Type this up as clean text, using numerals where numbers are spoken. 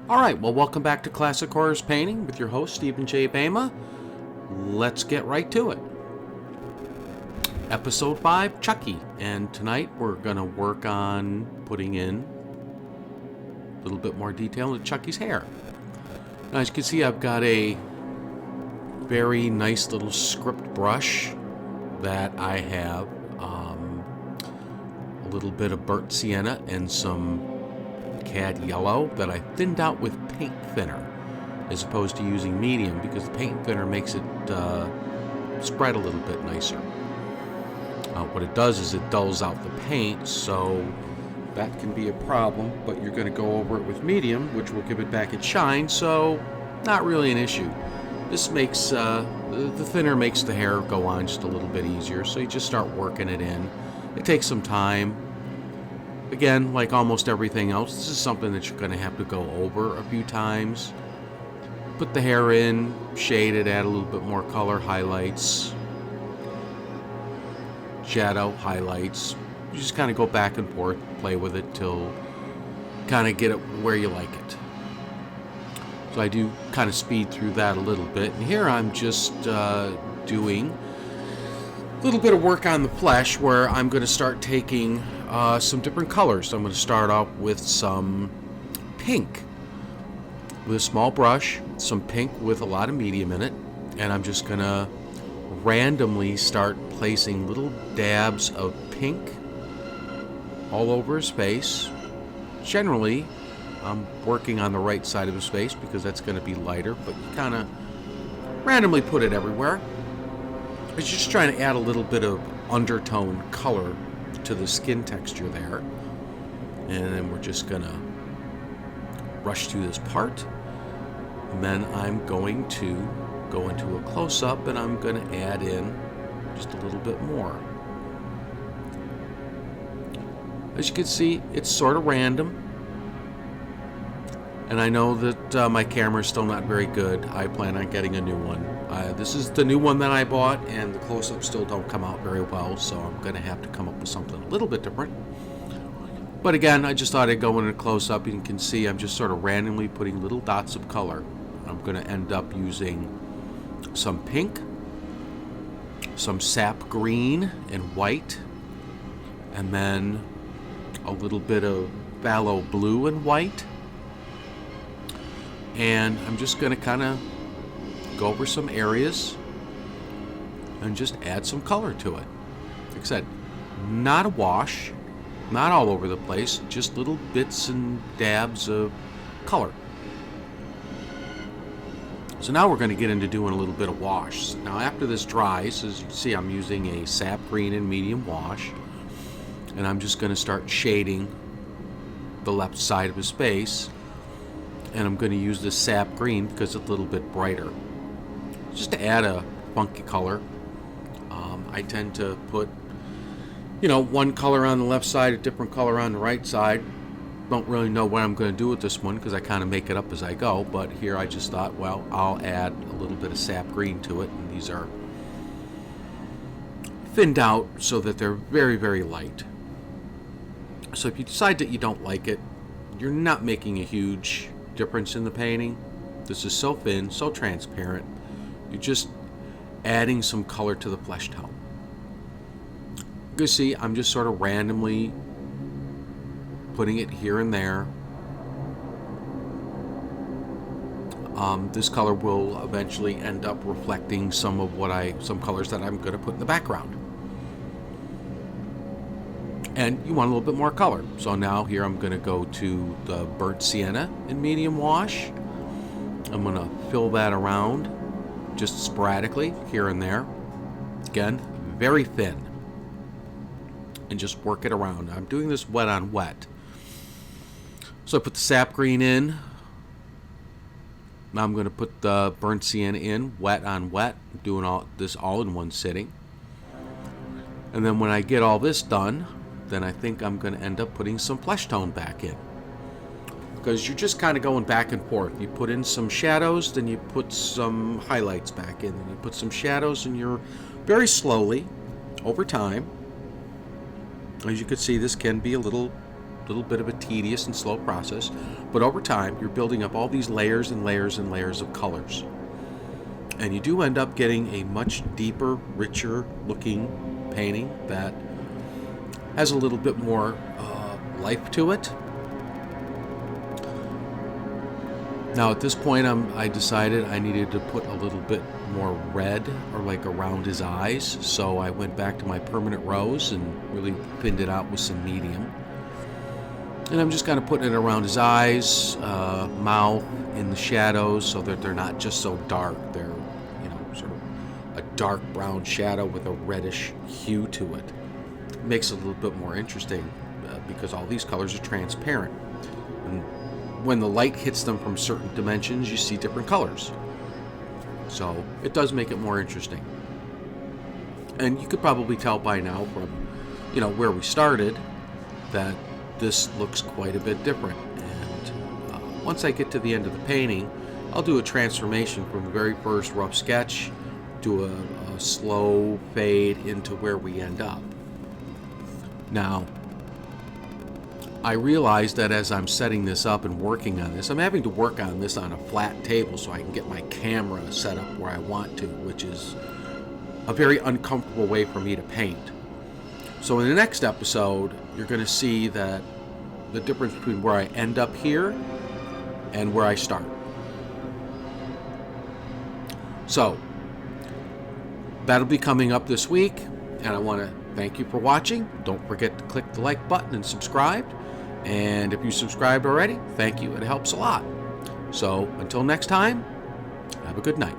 Alright, well, welcome back to Classic Horrors Painting with your host, Stephen J. Bama. Let's get right to it. Episode 5, Chucky. And tonight we're going to work on putting in a little bit more detail into Chucky's hair. Now, as you can see, I've got a very nice little script brush that I have a little bit of burnt sienna and some cad yellow that I thinned out with paint thinner as opposed to using medium, because the paint thinner makes it spread a little bit nicer. What it does is it dulls out the paint, so that can be a problem, but you're going to go over it with medium, which will give it back its shine, so not really an issue. This makes the thinner makes the hair go on just a little bit easier, so you just start working it in. It takes some time. Again, like almost everything else, this is something that you're going to have to go over a few times. Put the hair in, shade it, add a little bit more color, highlights, shadow, highlights. You just kind of go back and forth, play with it till kind of get it where you like it. So I do kind of speed through that a little bit. And here I'm just doing a little bit of work on the flesh, where I'm going to start taking some different colors. So I'm going to start off with some pink with a small brush, some pink with a lot of medium in it, and I'm just going to randomly start placing little dabs of pink all over his face. Generally, I'm working on the right side of his face because that's going to be lighter, but you kind of randomly put it everywhere. It's just trying to add a little bit of undertone color to the skin texture there. And then we're just going to rush through this part. And then I'm going to go into a close-up, and I'm going to add in just a little bit more. As you can see, it's sort of random. And I know that my camera is still not very good. I plan on getting a new one. This is the new one that I bought, and the close-ups still don't come out very well, so I'm going to have to come up with something a little bit different. But again, I just thought I'd go in a close-up. You can see I'm just sort of randomly putting little dots of color. I'm going to end up using some pink, some sap green and white, and then a little bit of phthalo blue and white. And I'm just going to kind of go over some areas and just add some color to it. Like I said, not a wash, not all over the place, just little bits and dabs of color. So now we're going to get into doing a little bit of wash. Now after this dries, as you can see, I'm using a sap green and medium wash, and I'm just going to start shading the left side of his face. And I'm going to use the sap green because it's a little bit brighter, just to add a funky color. I tend to put, one color on the left side, a different color on the right side. Don't really know what I'm going to do with this one because I kind of make it up as I go, but here I just thought, well, I'll add a little bit of sap green to it, and these are thinned out so that they're very, very light. So if you decide that you don't like it, you're not making a huge difference in the painting. This is so thin, so transparent. You're just adding some color to the flesh tone. You can see I'm just sort of randomly putting it here and there. This color will eventually end up reflecting some colors that I'm going to put in the background. And you want a little bit more color. So now here I'm going to go to the burnt sienna in medium wash. I'm going to fill that around just sporadically here and there. Again, very thin. And just work it around. I'm doing this wet on wet. So I put the sap green in. Now I'm going to put the burnt sienna in, wet on wet. I'm doing all this all in one sitting. And then when I get all this done, then I think I'm going to end up putting some flesh tone back in. Because you're just kind of going back and forth. You put in some shadows, then you put some highlights back in, then you put some shadows, and you're very slowly, over time. As you can see, this can be a little little bit of a tedious and slow process, but over time you're building up all these layers and layers and layers of colors. And you do end up getting a much deeper, richer looking painting that has a little bit more life to it. Now at this point I decided I needed to put a little bit more red or like around his eyes, so I went back to my permanent rose and really thinned it out with some medium. And I'm just kind of putting it around his eyes, mouth, in the shadows, so that they're not just so dark. They're, you know, sort of a dark brown shadow with a reddish hue to it. It makes it a little bit more interesting because all these colors are transparent. And when the light hits them from certain dimensions, you see different colors. So it does make it more interesting. And you could probably tell by now from, you know, where we started that this looks quite a bit different. And once I get to the end of the painting, I'll do a transformation from the very first rough sketch to a slow fade into where we end up. Now, I realize that as I'm setting this up and working on this, I'm having to work on this on a flat table so I can get my camera set up where I want to, which is a very uncomfortable way for me to paint. So in the next episode, you're going to see that the difference between where I end up here and where I start. So that'll be coming up this week, and I want to thank you for watching. Don't forget to click the like button and subscribe. And if you subscribed already, thank you. It helps a lot. So until next time, have a good night.